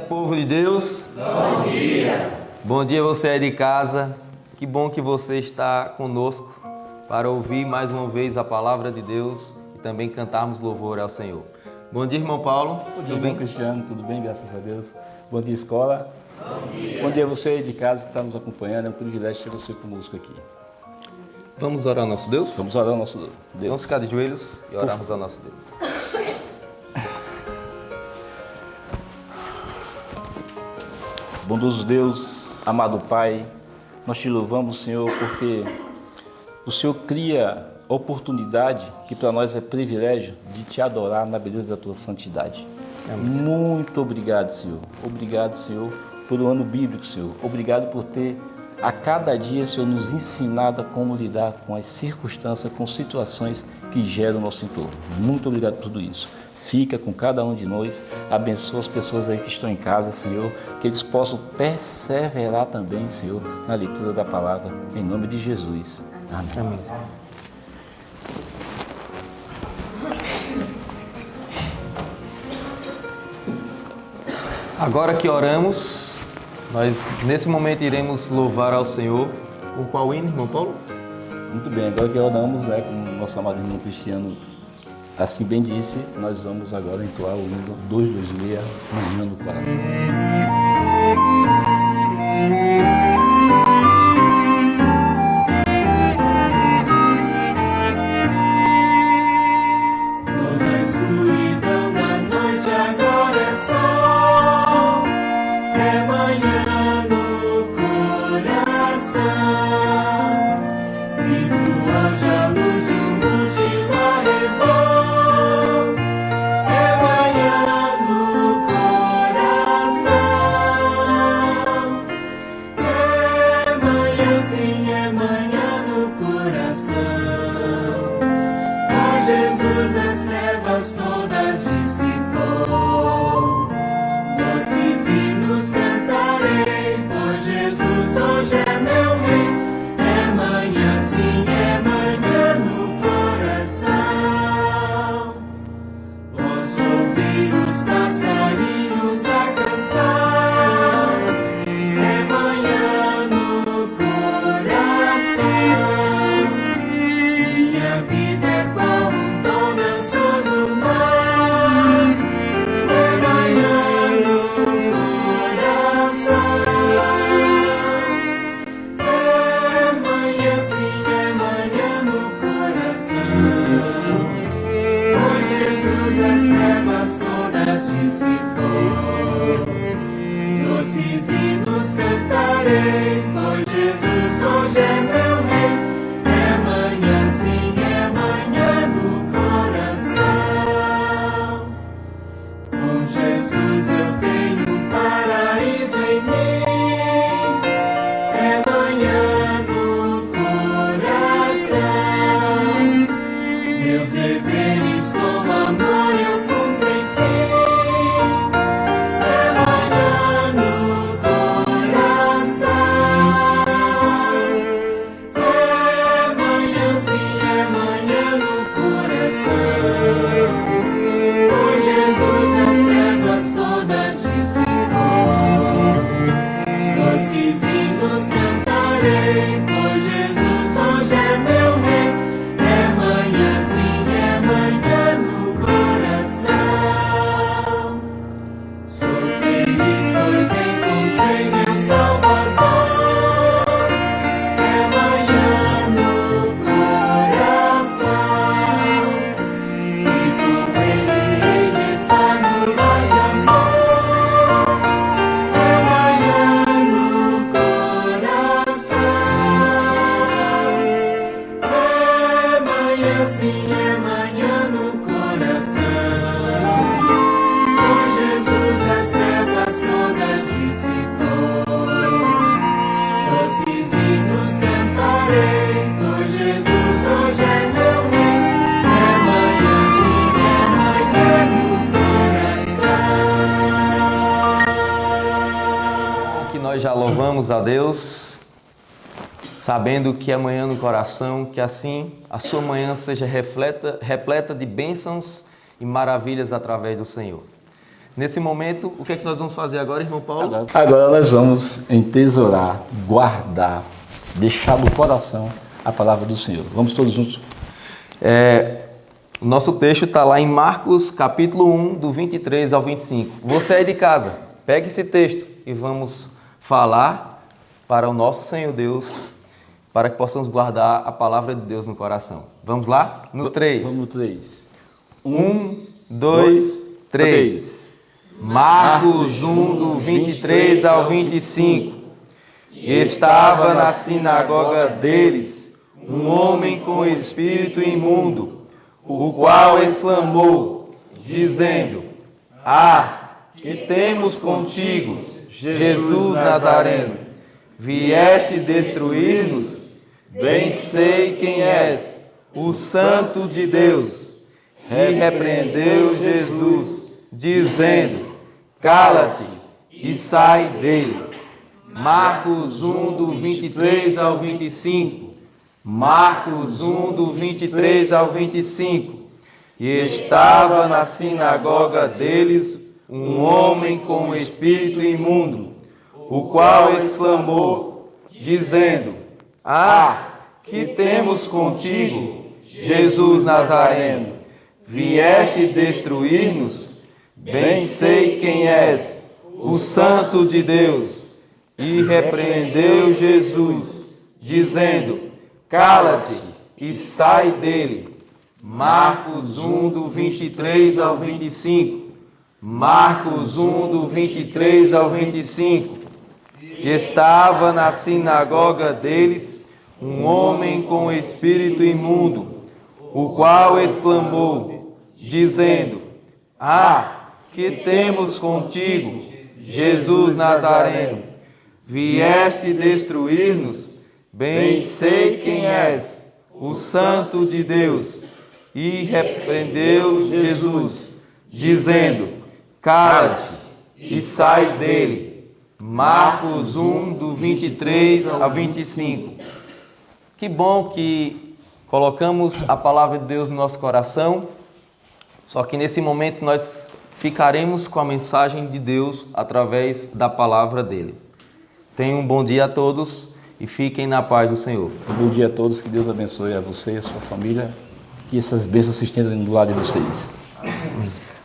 povo de Deus. Bom dia. Bom dia, você aí de casa. Que bom que você está conosco para ouvir mais uma vez a palavra de Deus e também cantarmos louvor ao Senhor. Bom dia, irmão Paulo. Tudo bem, Cristiano? Tudo bem, graças a Deus. Bom dia, escola. Bom dia. Bom dia a você aí de casa que está nos acompanhando. É um privilégio ter você conosco aqui. Vamos orar ao nosso Deus? Vamos orar ao nosso Deus. Vamos ficar de joelhos e orarmos ao nosso Deus. Bondoso Deus, amado Pai, nós te louvamos, Senhor, porque o Senhor cria oportunidade, que para nós é privilégio, de te adorar na beleza da tua santidade. Muito obrigado, Senhor. Obrigado, Senhor, por um ano bíblico, Senhor. Obrigado por ter a cada dia, Senhor, nos ensinado a como lidar com as circunstâncias, com situações que geram o nosso entorno. Muito obrigado por tudo isso. Fica com cada um de nós, abençoa as pessoas aí que estão em casa, Senhor, que eles possam perseverar também, Senhor, na leitura da palavra, em nome de Jesus. Amém. Amém. Agora que oramos, nós nesse momento iremos louvar ao Senhor. Com qual hino, irmão Paulo? Muito bem, agora que oramos, como o nosso amado irmão Cristiano assim bem disse, nós vamos agora entoar o hino 226, Manhã no Coração. Louvamos a Deus, sabendo que amanhã no coração, que assim a sua manhã seja repleta de bênçãos e maravilhas através do Senhor. Nesse momento, o que é que nós vamos fazer agora, irmão Paulo? Agora nós vamos entesourar, guardar, deixar no coração a palavra do Senhor. Vamos todos juntos? O nosso texto está lá em Marcos, capítulo 1, do 23 ao 25. Você aí de casa, pegue esse texto e vamos falar para o nosso Senhor Deus, para que possamos guardar a palavra de Deus no coração. Vamos lá? No 3. Vamos no 3. 1, 2, 3. Marcos 1, do 23 ao 25. Estava na sinagoga deles um homem com espírito imundo, o qual exclamou, dizendo: que temos contigo, Jesus Nazareno? Vieste destruir-nos? Bem sei quem és, o Santo de Deus. E repreendeu Jesus, dizendo: cala-te e sai dele. Marcos 1, do 23 ao 25. Marcos 1, do 23 ao 25. E estava na sinagoga deles um homem com espírito imundo, o qual exclamou, dizendo: que temos contigo, Jesus Nazareno? Vieste destruir-nos? Bem sei quem és, o Santo de Deus. E repreendeu Jesus, dizendo: cala-te e sai dele. Marcos 1, do 23 ao 25. Marcos 1, do 23 ao 25. Estava na sinagoga deles um homem com espírito imundo, o qual exclamou, dizendo: que temos contigo, Jesus Nazareno? Vieste destruir-nos? Bem sei quem és, o Santo de Deus. E repreendeu Jesus, dizendo: cala-te e sai dele. Marcos 1, do 23 ao 25. Que bom que colocamos a palavra de Deus no nosso coração, só que nesse momento nós ficaremos com a mensagem de Deus através da palavra dele. Tenham um bom dia a todos e fiquem na paz do Senhor. Bom dia a todos, que Deus abençoe a você e a sua família, que essas bênçãos se estendam do lado de vocês.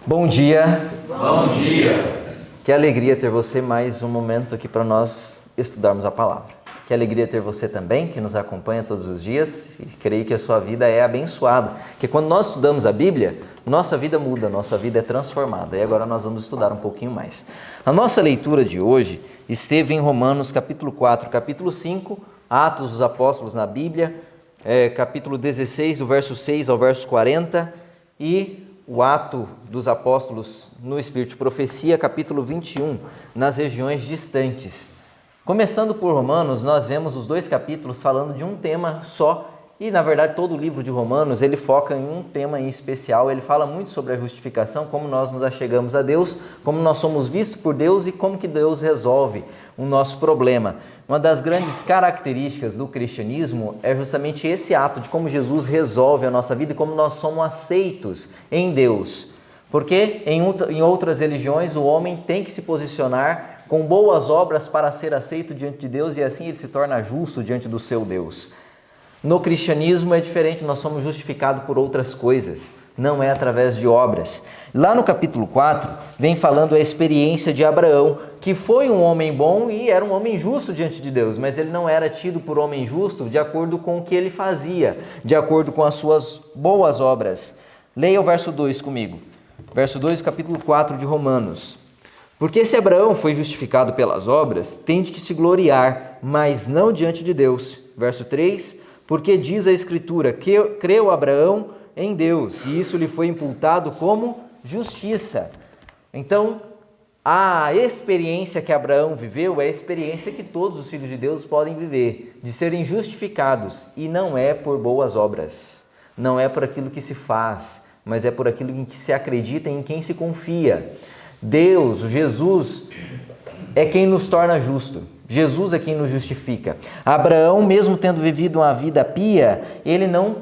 Bom dia. Bom dia. Que alegria ter você mais um momento aqui para nós estudarmos a palavra. Que alegria ter você também, que nos acompanha todos os dias, e creio que a sua vida é abençoada. Porque quando nós estudamos a Bíblia, nossa vida muda, nossa vida é transformada. E agora nós vamos estudar um pouquinho mais. A nossa leitura de hoje esteve em Romanos capítulo 4, capítulo 5, Atos dos Apóstolos na Bíblia, capítulo 16, do verso 6 ao verso 40, e o Ato dos Apóstolos no Espírito de Profecia, capítulo 21, nas regiões distantes. Começando por Romanos, nós vemos os dois capítulos falando de um tema só, e na verdade todo o livro de Romanos ele foca em um tema em especial. Ele fala muito sobre a justificação, como nós nos achegamos a Deus, como nós somos vistos por Deus e como que Deus resolve o nosso problema. Uma das grandes características do cristianismo é justamente esse ato de como Jesus resolve a nossa vida e como nós somos aceitos em Deus. Porque em outras religiões o homem tem que se posicionar com boas obras para ser aceito diante de Deus e assim ele se torna justo diante do seu Deus. No cristianismo é diferente, nós somos justificados por outras coisas, não é através de obras. Lá no capítulo 4, vem falando a experiência de Abraão, que foi um homem bom e era um homem justo diante de Deus, mas ele não era tido por homem justo de acordo com o que ele fazia, de acordo com as suas boas obras. Leia o verso 2 comigo. Verso 2, capítulo 4 de Romanos. Porque se Abraão foi justificado pelas obras, tem de que se gloriar, mas não diante de Deus. Verso 3, porque diz a Escritura, que creu Abraão em Deus, e isso lhe foi imputado como justiça. Então, a experiência que Abraão viveu é a experiência que todos os filhos de Deus podem viver, de serem justificados, e não é por boas obras, não é por aquilo que se faz, mas é por aquilo em que se acredita e em quem se confia. Deus, Jesus, é quem nos torna justo. Jesus é quem nos justifica. Abraão, mesmo tendo vivido uma vida pia, ele não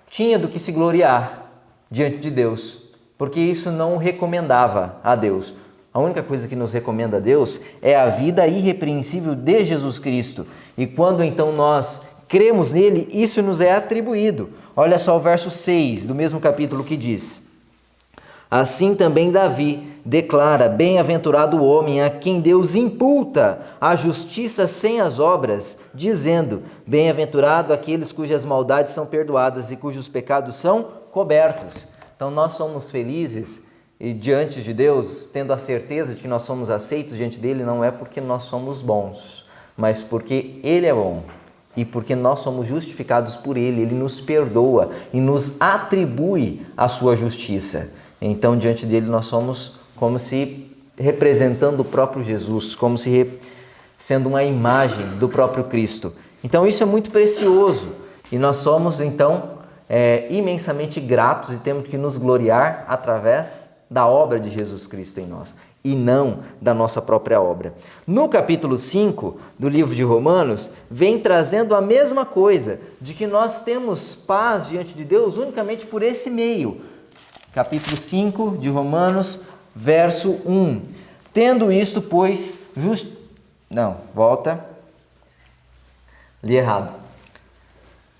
tinha do que se gloriar diante de Deus, porque isso não recomendava a Deus. A única coisa que nos recomenda a Deus é a vida irrepreensível de Jesus Cristo. E quando então nós cremos nele, isso nos é atribuído. Olha só o verso 6 do mesmo capítulo que diz: assim também Davi declara: bem-aventurado o homem a quem Deus imputa a justiça sem as obras, dizendo: bem-aventurado aqueles cujas maldades são perdoadas e cujos pecados são cobertos. Então nós somos felizes e diante de Deus, tendo a certeza de que nós somos aceitos diante dele, não é porque nós somos bons, mas porque ele é bom. E porque nós somos justificados por ele, ele nos perdoa e nos atribui a sua justiça. Então, diante dele, nós somos como se representando o próprio Jesus, como se sendo uma imagem do próprio Cristo. Então, isso é muito precioso e nós somos, então, imensamente gratos e temos que nos gloriar através da obra de Jesus Cristo em nós e não da nossa própria obra. No capítulo 5 do livro de Romanos, vem trazendo a mesma coisa, de que nós temos paz diante de Deus unicamente por esse meio. Capítulo 5 de Romanos, verso 1. Tendo isto, pois, Li errado.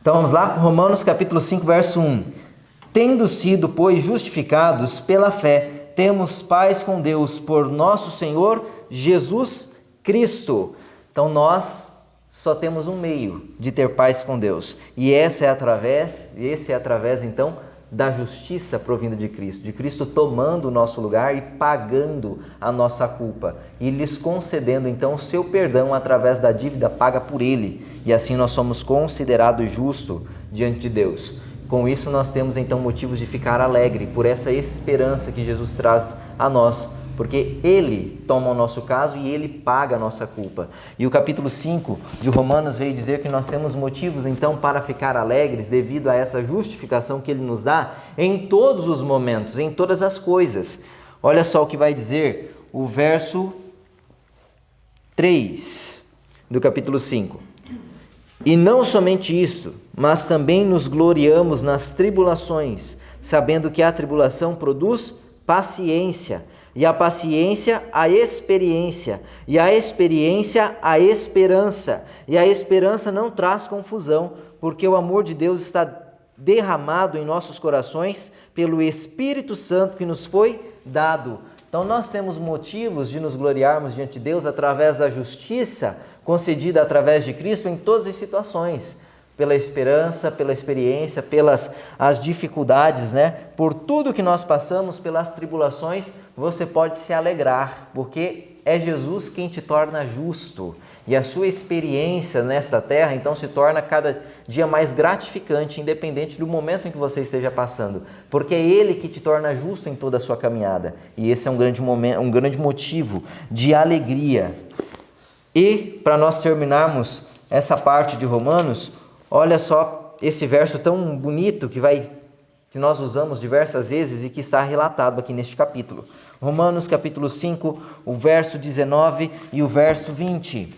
Então vamos lá, Romanos capítulo 5, verso 1. Tendo sido, pois, justificados pela fé, temos paz com Deus por nosso Senhor Jesus Cristo. Então nós só temos um meio de ter paz com Deus. E esse é através então da justiça provinda de Cristo tomando o nosso lugar e pagando a nossa culpa e lhes concedendo então o seu perdão através da dívida paga por ele. E assim nós somos considerados justos diante de Deus. Com isso nós temos então motivos de ficar alegre por essa esperança que Jesus traz a nós, porque ele toma o nosso caso e ele paga a nossa culpa. E o capítulo 5 de Romanos veio dizer que nós temos motivos então para ficar alegres devido a essa justificação que ele nos dá em todos os momentos, em todas as coisas. Olha só o que vai dizer o verso 3 do capítulo 5. E não somente isto, mas também nos gloriamos nas tribulações, sabendo que a tribulação produz paciência, e a paciência, a experiência, e a experiência, a esperança. E a esperança não traz confusão, porque o amor de Deus está derramado em nossos corações pelo Espírito Santo que nos foi dado. Então nós temos motivos de nos gloriarmos diante de Deus através da justiça concedida através de Cristo em todas as situações. Pela esperança, pela experiência, pelas as dificuldades, Por tudo que nós passamos, pelas tribulações, você pode se alegrar, porque é Jesus quem te torna justo. E a sua experiência nesta terra, então, se torna cada dia mais gratificante, independente do momento em que você esteja passando. Porque é Ele que te torna justo em toda a sua caminhada. E esse é um grande motivo de alegria. E, para nós terminarmos essa parte de Romanos, olha só esse verso tão bonito que nós usamos diversas vezes e que está relatado aqui neste capítulo. Romanos capítulo 5, o verso 19 e o verso 20.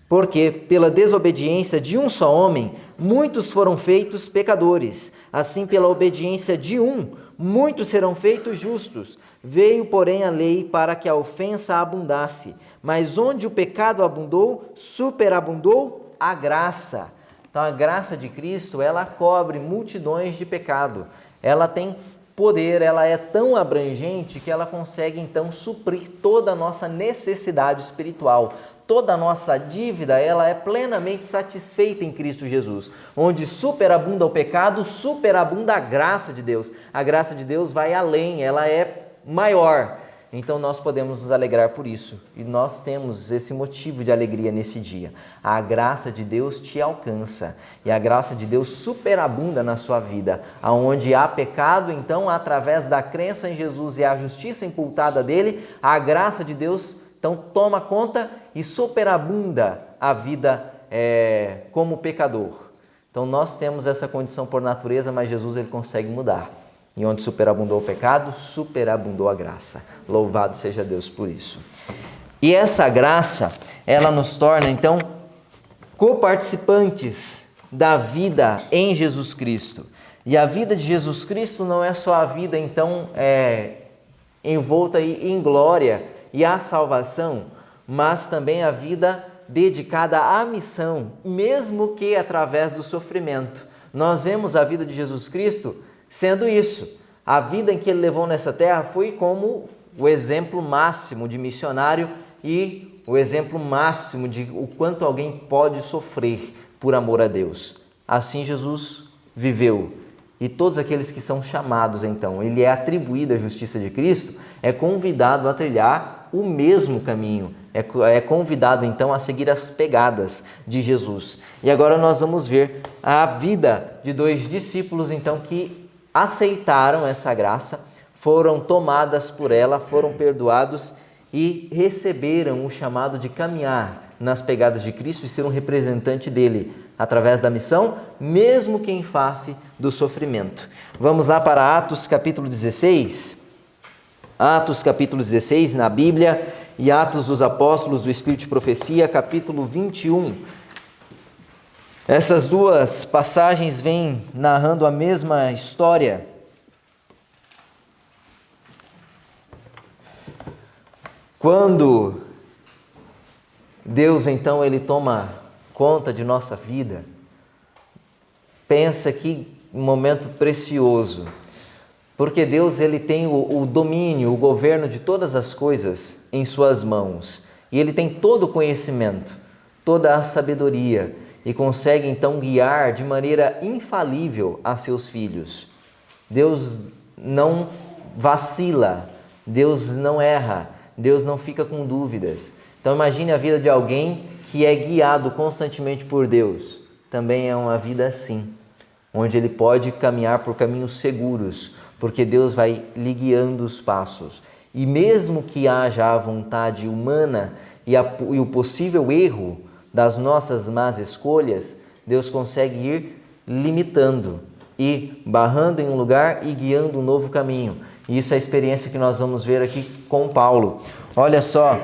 Porque pela desobediência de um só homem, muitos foram feitos pecadores. Assim, pela obediência de um, muitos serão feitos justos. Veio, porém, a lei para que a ofensa abundasse. Mas onde o pecado abundou, superabundou a graça. Então, a graça de Cristo, ela cobre multidões de pecado. Ela tem poder, ela é tão abrangente que ela consegue, então, suprir toda a nossa necessidade espiritual. Toda a nossa dívida, ela é plenamente satisfeita em Cristo Jesus. Onde superabunda o pecado, superabunda a graça de Deus. A graça de Deus vai além, ela é maior. Então nós podemos nos alegrar por isso. E nós temos esse motivo de alegria nesse dia. A graça de Deus te alcança. E a graça de Deus superabunda na sua vida. Aonde há pecado, então, através da crença em Jesus e a justiça imputada dele, a graça de Deus, então, toma conta e superabunda a vida como pecador. Então nós temos essa condição por natureza, mas Jesus ele consegue mudar. E onde superabundou o pecado, superabundou a graça. Louvado seja Deus por isso. E essa graça, ela nos torna, então, coparticipantes da vida em Jesus Cristo. E a vida de Jesus Cristo não é só a vida, então, envolta em glória e à salvação, mas também a vida dedicada à missão, mesmo que através do sofrimento. Nós vemos a vida de Jesus Cristo sendo isso. A vida em que ele levou nessa terra foi como o exemplo máximo de missionário e o exemplo máximo de o quanto alguém pode sofrer por amor a Deus. Assim Jesus viveu. E todos aqueles que são chamados, então, ele é atribuído à justiça de Cristo, é convidado a trilhar o mesmo caminho, é convidado, então, a seguir as pegadas de Jesus. E agora nós vamos ver a vida de 2 discípulos, então, que aceitaram essa graça, foram tomadas por ela, foram perdoados e receberam o chamado de caminhar nas pegadas de Cristo e ser um representante dele através da missão, mesmo que em face do sofrimento. Vamos lá para Atos capítulo 16. Atos capítulo 16 na Bíblia e Atos dos Apóstolos do Espírito de Profecia, capítulo 21. Essas duas passagens vêm narrando a mesma história. Quando Deus, então, ele toma conta de nossa vida, pensa que um momento precioso, porque Deus, ele tem o domínio, o governo de todas as coisas em suas mãos, e ele tem todo o conhecimento, toda a sabedoria, e consegue então guiar de maneira infalível a seus filhos. Deus não vacila, Deus não erra, Deus não fica com dúvidas. Então imagine a vida de alguém que é guiado constantemente por Deus. Também é uma vida assim, onde ele pode caminhar por caminhos seguros, porque Deus vai lhe guiando os passos. E mesmo que haja a vontade humana e o possível erro das nossas más escolhas, Deus consegue ir limitando e barrando em um lugar e guiando um novo caminho. E isso é a experiência que nós vamos ver aqui com Paulo. Olha só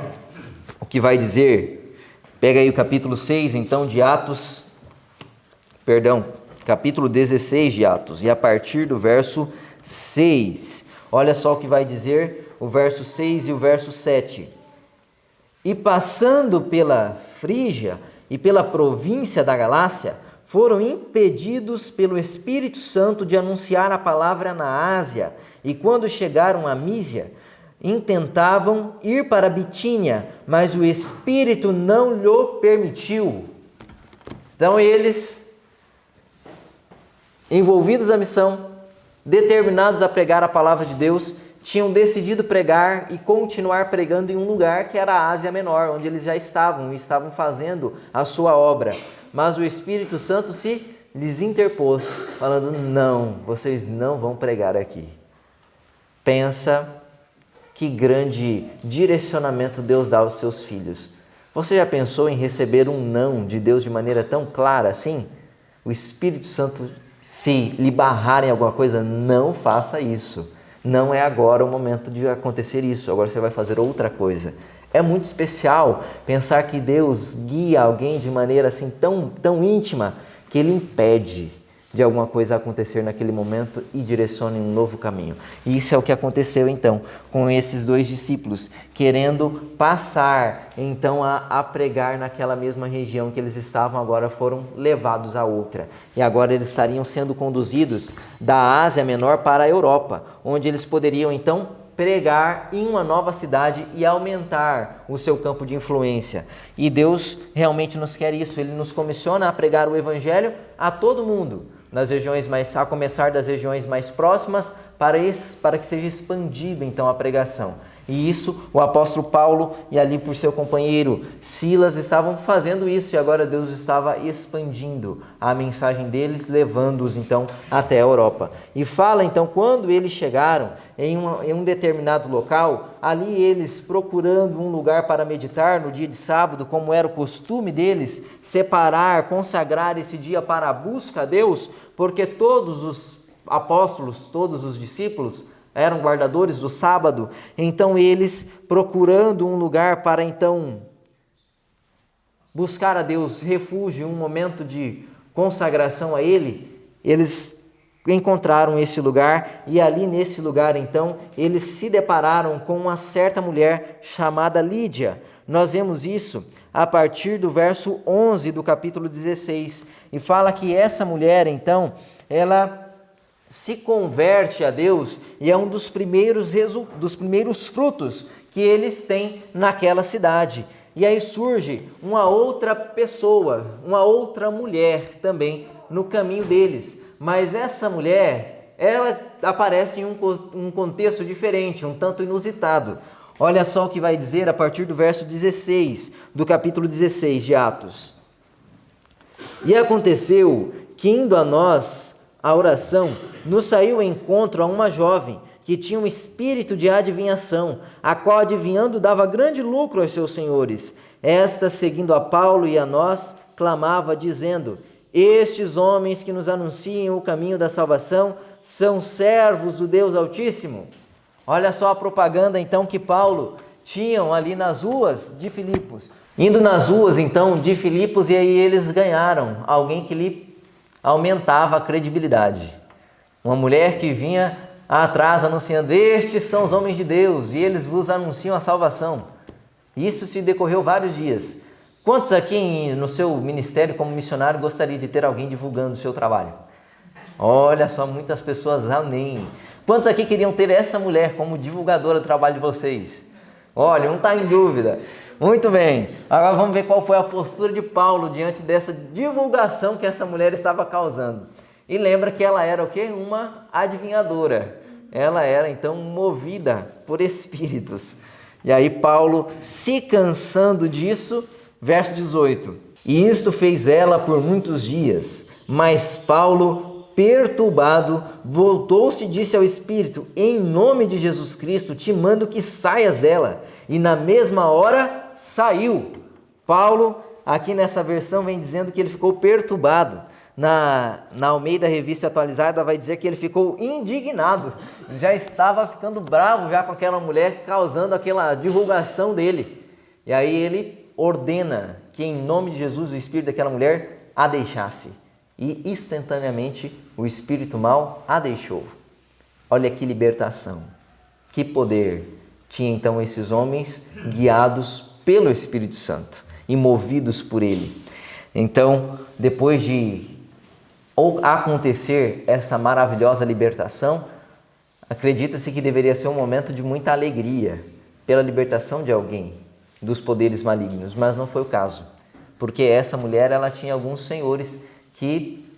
o que vai dizer. Pega aí o capítulo 6, então, de Atos, capítulo 16 de Atos, e a partir do verso 6. Olha só o que vai dizer o verso 6 e o verso 7. E passando pela Frígia e pela província da Galácia, foram impedidos pelo Espírito Santo de anunciar a palavra na Ásia, e quando chegaram a Mísia, intentavam ir para Bitínia, mas o Espírito não lhe permitiu. Então eles, envolvidos na missão, determinados a pregar a palavra de Deus, tinham decidido pregar e continuar pregando em um lugar que era a Ásia Menor, onde eles já estavam fazendo a sua obra. Mas o Espírito Santo lhes interpôs, falando: não, vocês não vão pregar aqui. Pensa que grande direcionamento Deus dá aos seus filhos. Você já pensou em receber um não de Deus de maneira tão clara assim? O Espírito Santo, se lhe barrar em alguma coisa, não faça isso. Não é agora o momento de acontecer isso, agora você vai fazer outra coisa. É muito especial pensar que Deus guia alguém de maneira assim tão íntima que ele impede de alguma coisa acontecer naquele momento e direciona em um novo caminho. E isso é o que aconteceu então com esses 2 discípulos, querendo passar então a pregar naquela mesma região que eles estavam, agora foram levados a outra. E agora eles estariam sendo conduzidos da Ásia Menor para a Europa, onde eles poderiam então pregar em uma nova cidade e aumentar o seu campo de influência. E Deus realmente nos quer isso, Ele nos comissiona a pregar o Evangelho a todo mundo, a começar das regiões mais próximas, para que seja expandido então a pregação. E isso o apóstolo Paulo e ali por seu companheiro Silas estavam fazendo isso, e agora Deus estava expandindo a mensagem deles, levando-os então até a Europa. E fala então, quando eles chegaram em um determinado local, ali eles procurando um lugar para meditar no dia de sábado, como era o costume deles, consagrar esse dia para a busca a Deus, porque todos os apóstolos, todos os discípulos eram guardadores do sábado. Então eles, procurando um lugar para então buscar a Deus refúgio, um momento de consagração a Ele, eles encontraram esse lugar, e ali nesse lugar então eles se depararam com uma certa mulher chamada Lídia. Nós vemos isso a partir do verso 11 do capítulo 16, e fala que essa mulher então, ela se converte a Deus, e é um dos primeiros frutos que eles têm naquela cidade. E aí surge uma outra pessoa, uma outra mulher também no caminho deles. Mas essa mulher, ela aparece em um contexto diferente, um tanto inusitado. Olha só o que vai dizer a partir do verso 16, do capítulo 16 de Atos. E aconteceu que, indo a nós a oração, nos saiu ao encontro a uma jovem que tinha um espírito de adivinhação, a qual, adivinhando, dava grande lucro aos seus senhores. Esta, seguindo a Paulo e a nós, clamava, dizendo: estes homens que nos anunciam o caminho da salvação são servos do Deus Altíssimo. Olha só a propaganda então que Paulo tinham ali nas ruas de Filipos. Indo nas ruas então de Filipos, e aí eles ganharam alguém que lhe aumentava a credibilidade. Uma mulher que vinha atrás anunciando: estes são os homens de Deus, e eles vos anunciam a salvação. Isso se decorreu vários dias. Quantos aqui no seu ministério como missionário gostaria de ter alguém divulgando o seu trabalho? Olha só, muitas pessoas, amém. Quantos aqui queriam ter essa mulher como divulgadora do trabalho de vocês? Olha, um está em dúvida. Muito bem. Agora vamos ver qual foi a postura de Paulo diante dessa divulgação que essa mulher estava causando. E lembra que ela era o quê? Uma adivinhadora. Ela era então movida por espíritos. E aí Paulo, se cansando disso, verso 18: e isto fez ela por muitos dias, mas Paulo, perturbado, voltou-se e disse ao espírito: em nome de Jesus Cristo te mando que saias dela. E na mesma hora saiu. Paulo, aqui nessa versão, vem dizendo que ele ficou perturbado. Na Almeida Revista Atualizada vai dizer que ele ficou indignado, já estava ficando bravo já com aquela mulher, causando aquela divulgação dele. E aí ele ordena que em nome de Jesus o espírito daquela mulher a deixasse. E instantaneamente o espírito mau a deixou. Olha que libertação, que poder tinha então esses homens guiados pelo Espírito Santo e movidos por ele. Então, depois de acontecer essa maravilhosa libertação, acredita-se que deveria ser um momento de muita alegria pela libertação de alguém dos poderes malignos, mas não foi o caso, porque essa mulher, ela tinha alguns senhores que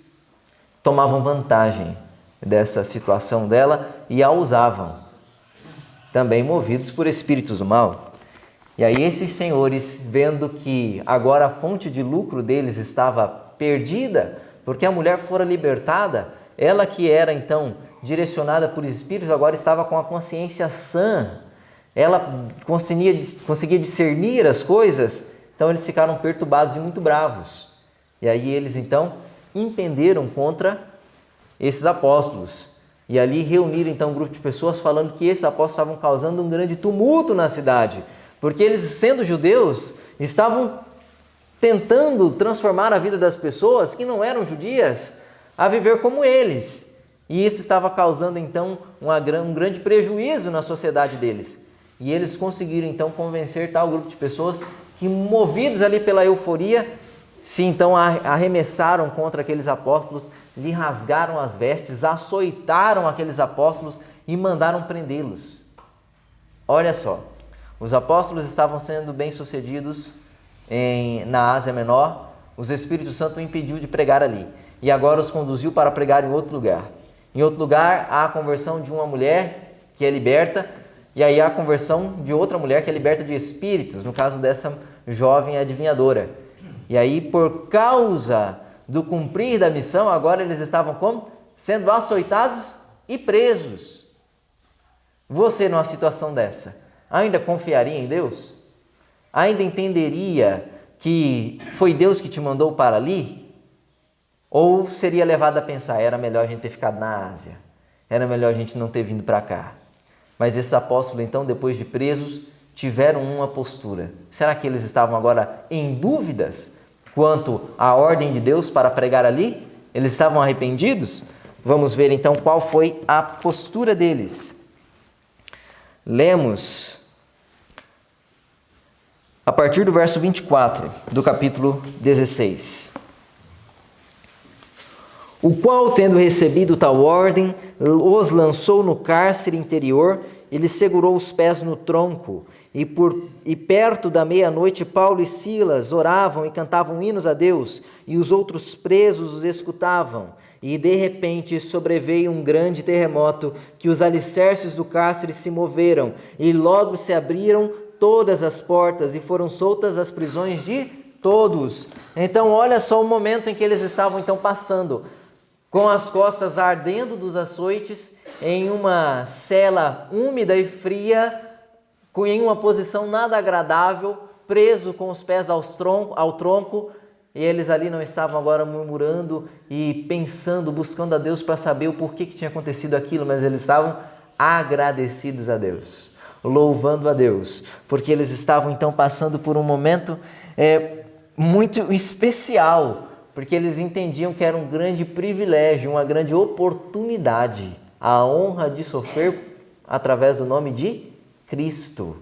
tomavam vantagem dessa situação dela e a usavam, também movidos por espíritos do mal. E aí esses senhores, vendo que agora a fonte de lucro deles estava perdida, porque a mulher fora libertada, ela que era então direcionada por espíritos, agora estava com a consciência sã, ela conseguia discernir as coisas, então eles ficaram perturbados e muito bravos. E aí eles então empenderam contra esses apóstolos. E ali reuniram então um grupo de pessoas falando que esses apóstolos estavam causando um grande tumulto na cidade, porque eles, sendo judeus, estavam tentando transformar a vida das pessoas que não eram judias a viver como eles. E isso estava causando então um grande prejuízo na sociedade deles. E eles conseguiram então convencer tal grupo de pessoas que, movidos ali pela euforia, se então arremessaram contra aqueles apóstolos, lhe rasgaram as vestes, açoitaram aqueles apóstolos e mandaram prendê-los. Olha só, os apóstolos estavam sendo bem-sucedidos na Ásia Menor, os Espíritos Santo o impediu de pregar ali, e agora os conduziu para pregar em outro lugar. Em outro lugar, há a conversão de uma mulher que é liberta, e aí há a conversão de outra mulher que é liberta de espíritos, no caso dessa jovem adivinhadora. E aí, por causa do cumprir da missão, agora eles estavam como? Sendo açoitados e presos. Você, numa situação dessa, ainda confiaria em Deus? Ainda entenderia que foi Deus que te mandou para ali? Ou seria levado a pensar, era melhor a gente ter ficado na Ásia, era melhor a gente não ter vindo para cá? Mas esses apóstolos, então, depois de presos, tiveram uma postura. Será que eles estavam agora em dúvidas quanto à ordem de Deus para pregar ali? Eles estavam arrependidos? vamos ver então qual foi a postura deles. Lemos a partir do verso 24 do capítulo 16. O qual, tendo recebido tal ordem, os lançou no cárcere interior e lhes segurou os pés no tronco. E perto da meia-noite, Paulo e Silas oravam e cantavam hinos a Deus, e os outros presos os escutavam. E de repente sobreveio um grande terremoto, que os alicerces do cárcere se moveram, e logo se abriram todas as portas, e foram soltas as prisões de todos. Então olha só o momento em que eles estavam então passando, com as costas ardendo dos açoites, em uma cela úmida e fria, em uma posição nada agradável, preso com os pés ao tronco, e eles ali não estavam agora murmurando e pensando, buscando a Deus para saber o porquê que tinha acontecido aquilo, mas eles estavam agradecidos a Deus, louvando a Deus, porque eles estavam então passando por um momento muito especial, porque eles entendiam que era um grande privilégio, uma grande oportunidade, a honra de sofrer através do nome de Cristo.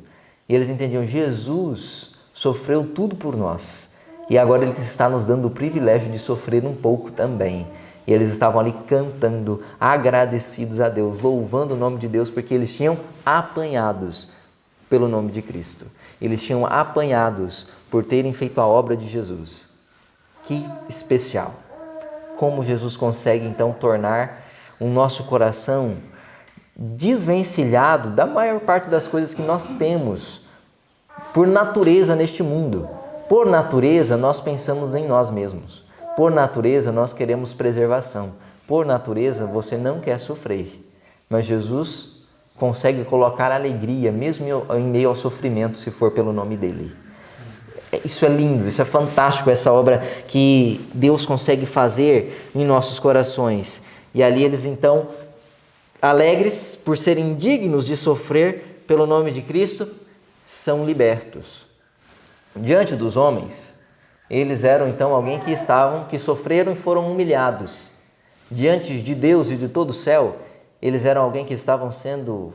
E eles entendiam, Jesus sofreu tudo por nós, e agora Ele está nos dando o privilégio de sofrer um pouco também. E eles estavam ali cantando, agradecidos a Deus, louvando o nome de Deus, porque eles tinham apanhados pelo nome de Cristo. Eles tinham apanhados por terem feito a obra de Jesus. Que especial! Como Jesus consegue então tornar o nosso coração desvencilhado da maior parte das coisas que nós temos por natureza neste mundo. Por natureza, nós pensamos em nós mesmos. Por natureza, nós queremos preservação. Por natureza, você não quer sofrer. Mas Jesus consegue colocar alegria, mesmo em meio ao sofrimento, se for pelo nome dele. Isso é lindo, isso é fantástico, essa obra que Deus consegue fazer em nossos corações. E ali eles então, alegres por serem dignos de sofrer pelo nome de Cristo, são libertos. Diante dos homens, eles eram então alguém que sofreram e foram humilhados. Diante de Deus e de todo o céu, eles eram alguém que estavam sendo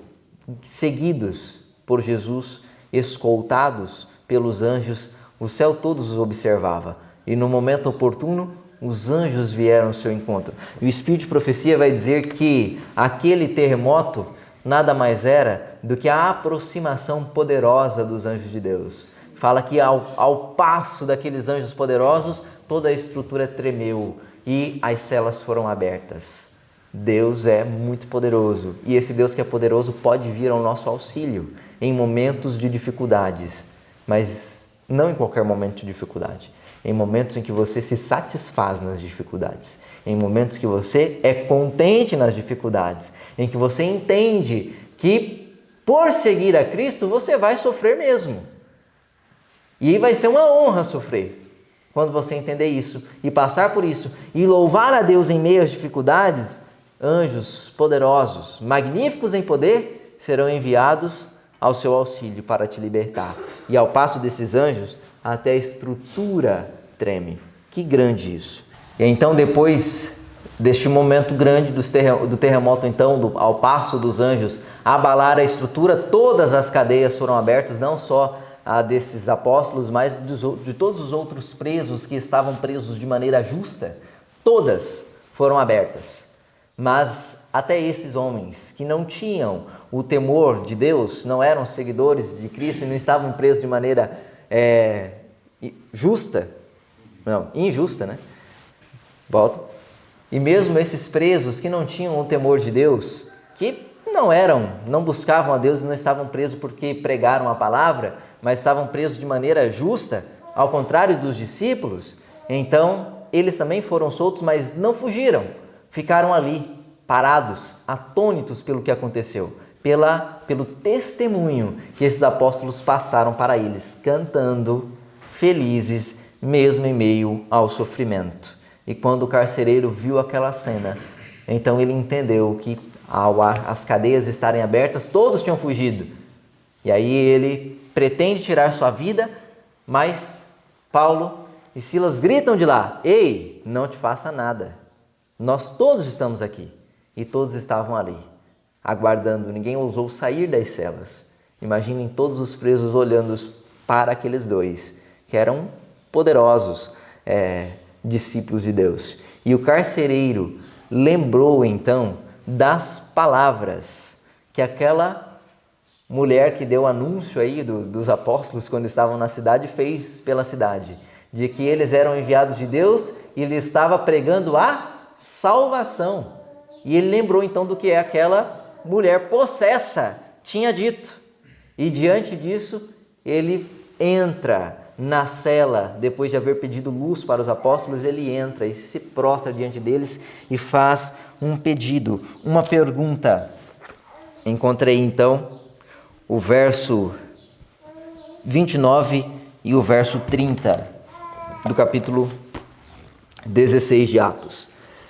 seguidos por Jesus, escoltados pelos anjos. O céu todos os observava, e no momento oportuno, os anjos vieram ao seu encontro. E o Espírito de Profecia vai dizer que aquele terremoto nada mais era do que a aproximação poderosa dos anjos de Deus. Fala que ao passo daqueles anjos poderosos, toda a estrutura tremeu e as celas foram abertas. Deus é muito poderoso, e esse Deus que é poderoso pode vir ao nosso auxílio em momentos de dificuldades, mas não em qualquer momento de dificuldade. Em momentos em que você se satisfaz nas dificuldades, em momentos que você é contente nas dificuldades, em que você entende que por seguir a Cristo você vai sofrer mesmo. E vai ser uma honra sofrer quando você entender isso e passar por isso e louvar a Deus em meio às dificuldades. Anjos poderosos, magníficos em poder, serão enviados ao seu auxílio para te libertar. E ao passo desses anjos, até a estrutura treme. Que grande isso! E então, depois deste momento grande do terremoto, então, ao passo dos anjos abalar a estrutura, todas as cadeias foram abertas, não só a desses apóstolos, mas de todos os outros presos que estavam presos de maneira justa, todas foram abertas. Mas até esses homens que não tinham o temor de Deus, não eram seguidores de Cristo e não estavam presos de maneira injusta, né? Volta. E mesmo esses presos que não tinham o temor de Deus, que não buscavam a Deus e não estavam presos porque pregaram a palavra, mas estavam presos de maneira justa, ao contrário dos discípulos, então eles também foram soltos, mas não fugiram. Ficaram ali, parados, atônitos pelo que aconteceu, pelo testemunho que esses apóstolos passaram para eles, cantando, felizes, mesmo em meio ao sofrimento. E quando o carcereiro viu aquela cena, então ele entendeu que ao as cadeias estarem abertas, todos tinham fugido. E aí ele pretende tirar sua vida, mas Paulo e Silas gritam de lá: "Ei, não te faça nada. Nós todos estamos aqui e todos estavam ali, aguardando. Ninguém ousou sair das celas. Imaginem todos os presos olhando para aqueles dois, que eram poderosos discípulos de Deus. E o carcereiro lembrou então das palavras que aquela mulher que deu o anúncio aí dos apóstolos quando estavam na cidade fez pela cidade, de que eles eram enviados de Deus e ele estava pregando a salvação. E ele lembrou então do que aquela mulher possessa tinha dito. E diante disso, ele entra na cela, depois de haver pedido luz para os apóstolos, ele entra e se prostra diante deles e faz um pedido, uma pergunta. Encontrei então o verso 29 e o verso 30 do capítulo 16 de Atos.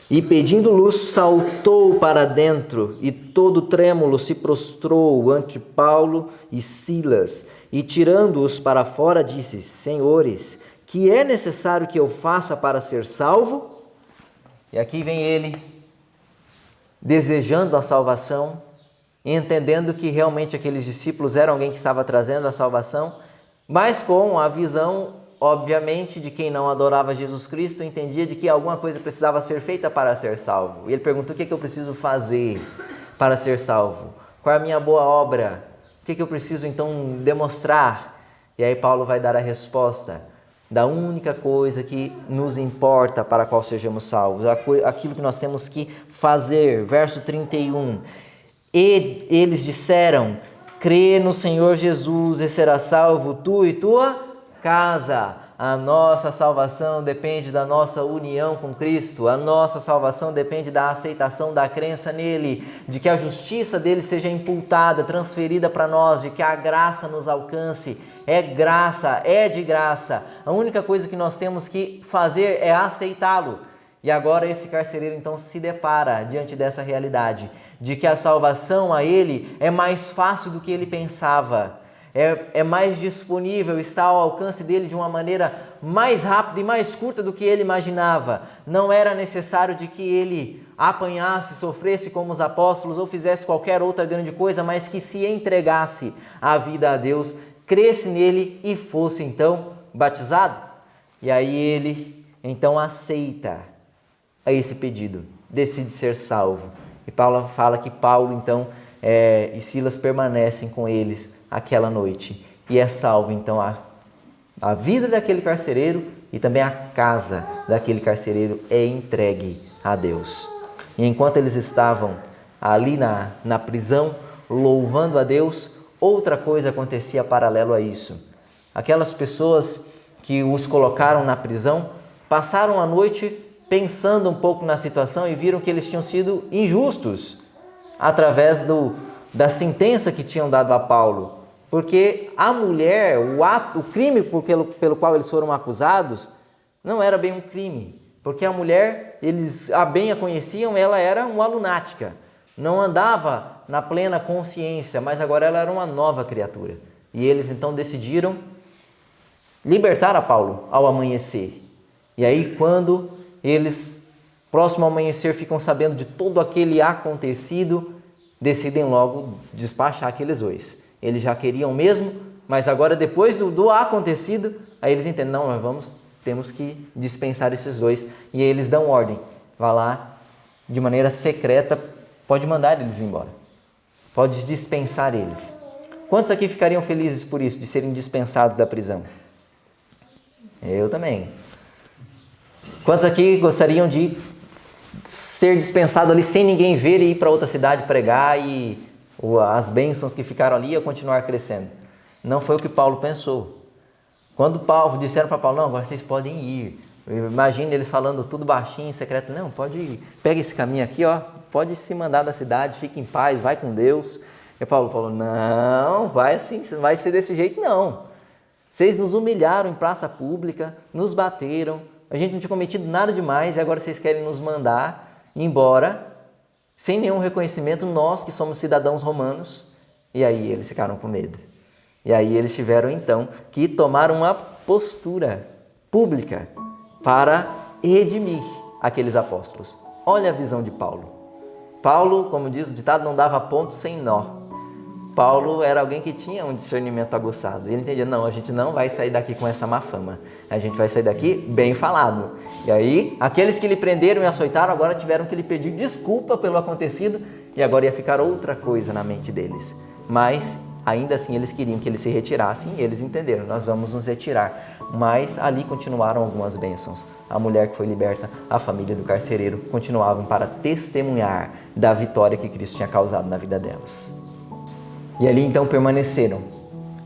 E pedindo luz, saltou para dentro e todo trêmulo se prostrou ante Paulo e Silas. E tirando-os para fora, disse: Senhores, que é necessário que eu faça para ser salvo? E aqui vem ele, desejando a salvação, entendendo que realmente aqueles discípulos eram alguém que estava trazendo a salvação, mas com a visão, obviamente, de quem não adorava Jesus Cristo, entendia de que alguma coisa precisava ser feita para ser salvo. E ele perguntou: o que eu preciso fazer para ser salvo? Qual é a minha boa obra? O que eu preciso então demonstrar? E aí Paulo vai dar a resposta da única coisa que nos importa para a qual sejamos salvos, aquilo que nós temos que fazer. Verso 31. E eles disseram: crê no Senhor Jesus e serás salvo tu e tua casa. A nossa salvação depende da nossa união com Cristo. A nossa salvação depende da aceitação da crença nele, de que a justiça dele seja imputada, transferida para nós, de que a graça nos alcance. É graça, é de graça. A única coisa que nós temos que fazer é aceitá-lo. E agora esse carcereiro então se depara diante dessa realidade, de que a salvação a ele é mais fácil do que ele pensava. É mais disponível, está ao alcance dele de uma maneira mais rápida e mais curta do que ele imaginava. Não era necessário de que ele apanhasse, sofresse como os apóstolos ou fizesse qualquer outra grande coisa, mas que se entregasse a vida a Deus, cresce nele e fosse então batizado. E aí ele então aceita esse pedido, decide ser salvo. E Paulo fala que Paulo então e Silas permanecem com eles aquela noite, e é salvo então a vida daquele carcereiro e também a casa daquele carcereiro é entregue a Deus. E enquanto eles estavam ali na prisão, louvando a Deus, outra coisa acontecia paralelo a isso. Aquelas pessoas que os colocaram na prisão passaram a noite pensando um pouco na situação e viram que eles tinham sido injustos através da sentença que tinham dado a Paulo. Porque a mulher, o crime pelo qual eles foram acusados, não era bem um crime. Porque a mulher, eles bem a conheciam, ela era uma lunática. Não andava na plena consciência, mas agora ela era uma nova criatura. E eles então decidiram libertar a Paulo ao amanhecer. E aí quando eles, próximo ao amanhecer, ficam sabendo de todo aquele acontecido, decidem logo despachar aqueles dois. Eles já queriam mesmo, mas agora depois do acontecido, aí eles entendem: não, nós temos que dispensar esses dois. E aí eles dão ordem: vá lá, de maneira secreta, pode mandar eles embora, pode dispensar eles. Quantos aqui ficariam felizes por isso, de serem dispensados da prisão? Eu também. Quantos aqui gostariam de ser dispensado ali sem ninguém ver e ir para outra cidade pregar e as bênçãos que ficaram ali iam continuar crescendo? Não foi o que Paulo pensou. Quando disseram para Paulo: não, agora vocês podem ir. Imagina eles falando tudo baixinho, secreto: não, pode ir, pega esse caminho aqui, ó, pode se mandar da cidade, fique em paz, vai com Deus. E Paulo falou: não, vai assim, não vai ser desse jeito não. Vocês nos humilharam em praça pública, nos bateram, a gente não tinha cometido nada demais e agora vocês querem nos mandar embora sem nenhum reconhecimento, nós que somos cidadãos romanos. E aí eles ficaram com medo. E aí eles tiveram então que tomar uma postura pública para redimir aqueles apóstolos. Olha a visão de Paulo. Paulo, como diz o ditado, não dava ponto sem nó. Paulo era alguém que tinha um discernimento aguçado. Ele entendia, não, a gente não vai sair daqui com essa má fama. A gente vai sair daqui bem falado. E aí, aqueles que lhe prenderam e açoitaram agora tiveram que lhe pedir desculpa pelo acontecido e agora ia ficar outra coisa na mente deles. Mas, ainda assim, eles queriam que eles se retirassem e eles entenderam, nós vamos nos retirar. Mas ali continuaram algumas bênçãos. A mulher que foi liberta, a família do carcereiro continuavam para testemunhar da vitória que Cristo tinha causado na vida delas. E ali então permaneceram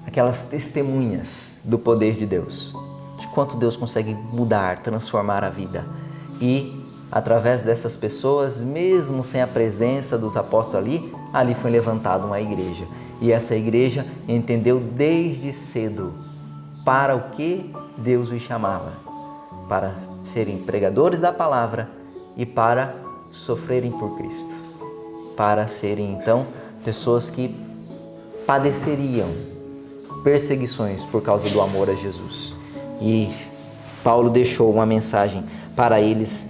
aquelas testemunhas do poder de Deus, de quanto Deus consegue mudar, transformar a vida. E através dessas pessoas, mesmo sem a presença dos apóstolos ali foi levantada uma igreja. E essa igreja entendeu desde cedo para o que Deus os chamava, para serem pregadores da palavra e para sofrerem por Cristo, para serem então pessoas que padeceriam perseguições por causa do amor a Jesus. E Paulo deixou uma mensagem para eles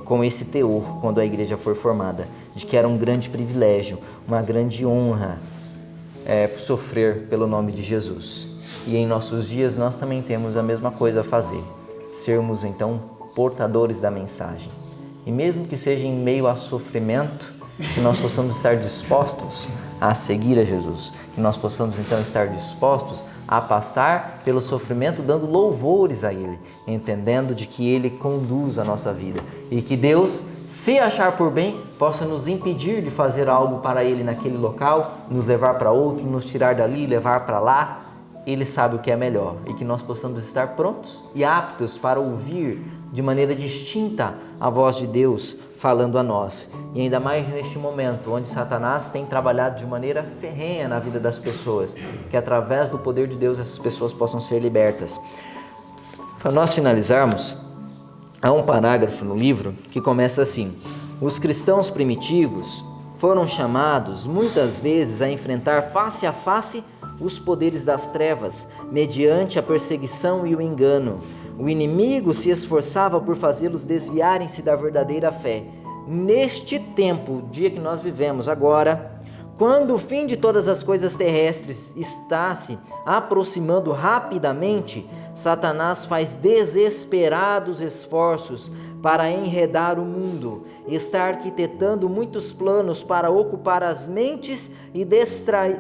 com esse teor quando a igreja foi formada, de que era um grande privilégio, uma grande honra sofrer pelo nome de Jesus. E em nossos dias nós também temos a mesma coisa a fazer, sermos então portadores da mensagem. E mesmo que seja em meio a sofrimento, que nós possamos estar dispostos a seguir a Jesus, que nós possamos então estar dispostos a passar pelo sofrimento dando louvores a Ele, entendendo de que Ele conduz a nossa vida e que Deus, se achar por bem, possa nos impedir de fazer algo para Ele naquele local, nos levar para outro, nos tirar dali, levar para lá. Ele sabe o que é melhor e que nós possamos estar prontos e aptos para ouvir de maneira distinta a voz de Deus falando a nós. E ainda mais neste momento, onde Satanás tem trabalhado de maneira ferrenha na vida das pessoas, que através do poder de Deus essas pessoas possam ser libertas. Para nós finalizarmos, há um parágrafo no livro que começa assim: os cristãos primitivos foram chamados muitas vezes a enfrentar face a face os poderes das trevas, mediante a perseguição e o engano. O inimigo se esforçava por fazê-los desviarem-se da verdadeira fé. Neste tempo, dia que nós vivemos agora, quando o fim de todas as coisas terrestres está se aproximando rapidamente, Satanás faz desesperados esforços para enredar o mundo, está arquitetando muitos planos para ocupar as mentes e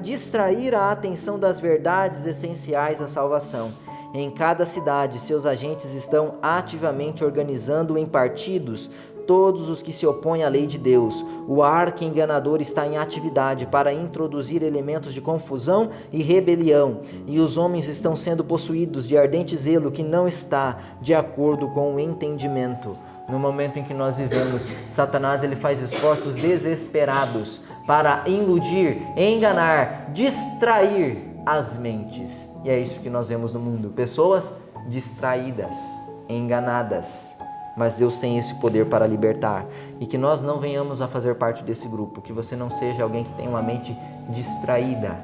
distrair a atenção das verdades essenciais à salvação. Em cada cidade, seus agentes estão ativamente organizando em partidos todos os que se opõem à lei de Deus. O arqui-enganador está em atividade para introduzir elementos de confusão e rebelião, e os homens estão sendo possuídos de ardente zelo que não está de acordo com o entendimento. No momento em que nós vivemos, Satanás ele faz esforços desesperados para iludir, enganar, distrair as mentes. E é isso que nós vemos no mundo, pessoas distraídas, enganadas. Mas Deus tem esse poder para libertar, e que nós não venhamos a fazer parte desse grupo, que você não seja alguém que tem uma mente distraída,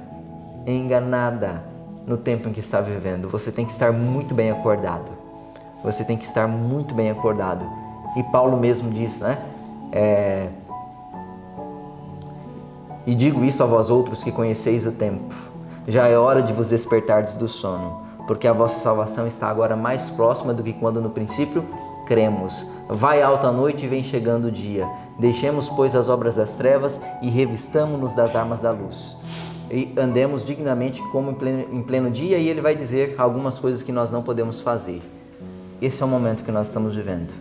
enganada no tempo em que está vivendo. Você tem que estar muito bem acordado, você tem que estar muito bem acordado. E Paulo mesmo diz, né? E digo isso a vós outros que conheceis o tempo, já é hora de vos despertardes do sono, porque a vossa salvação está agora mais próxima do que quando no princípio cremos. Vai alta a noite e vem chegando o dia. Deixemos, pois, as obras das trevas e revistamo-nos das armas da luz. E andemos dignamente como em pleno dia, e ele vai dizer algumas coisas que nós não podemos fazer. Esse é o momento que nós estamos vivendo.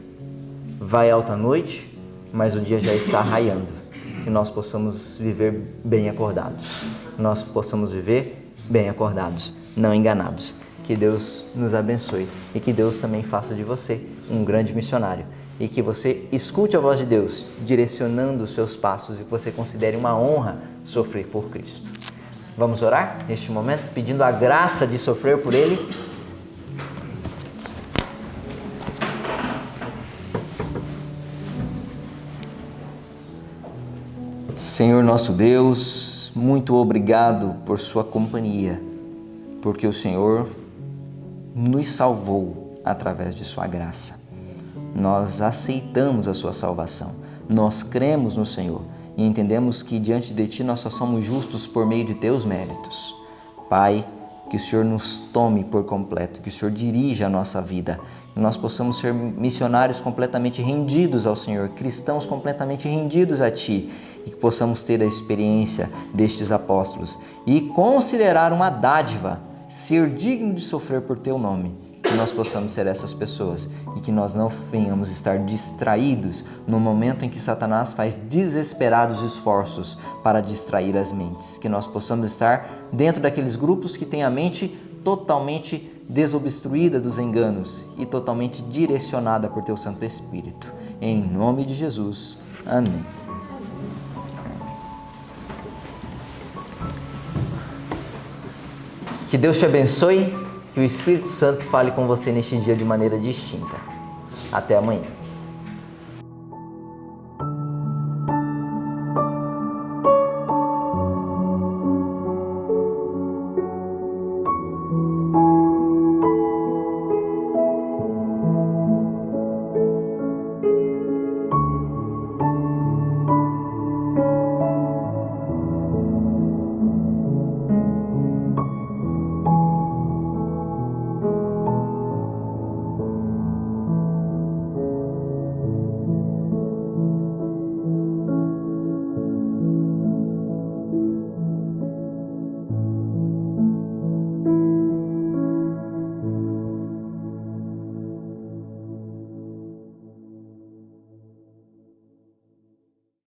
Vai alta a noite, mas o dia já está raiando. Que nós possamos viver bem acordados. Nós possamos viver bem acordados, não enganados. Que Deus nos abençoe e que Deus também faça de você um grande missionário. E que você escute a voz de Deus, direcionando os seus passos, e que você considere uma honra sofrer por Cristo. Vamos orar neste momento, pedindo a graça de sofrer por Ele. Senhor nosso Deus, muito obrigado por sua companhia, porque o Senhor nos salvou através de sua graça. Nós aceitamos a sua salvação. Nós cremos no Senhor e entendemos que diante de Ti nós só somos justos por meio de Teus méritos. Pai, que o Senhor nos tome por completo, que o Senhor dirija a nossa vida, que nós possamos ser missionários completamente rendidos ao Senhor, cristãos completamente rendidos a Ti, e que possamos ter a experiência destes apóstolos e considerar uma dádiva ser digno de sofrer por Teu nome, que nós possamos ser essas pessoas e que nós não venhamos estar distraídos no momento em que Satanás faz desesperados esforços para distrair as mentes, que nós possamos estar dentro daqueles grupos que têm a mente totalmente desobstruída dos enganos e totalmente direcionada por Teu Santo Espírito. Em nome de Jesus. Amém. Que Deus te abençoe, que o Espírito Santo fale com você neste dia de maneira distinta. Até amanhã.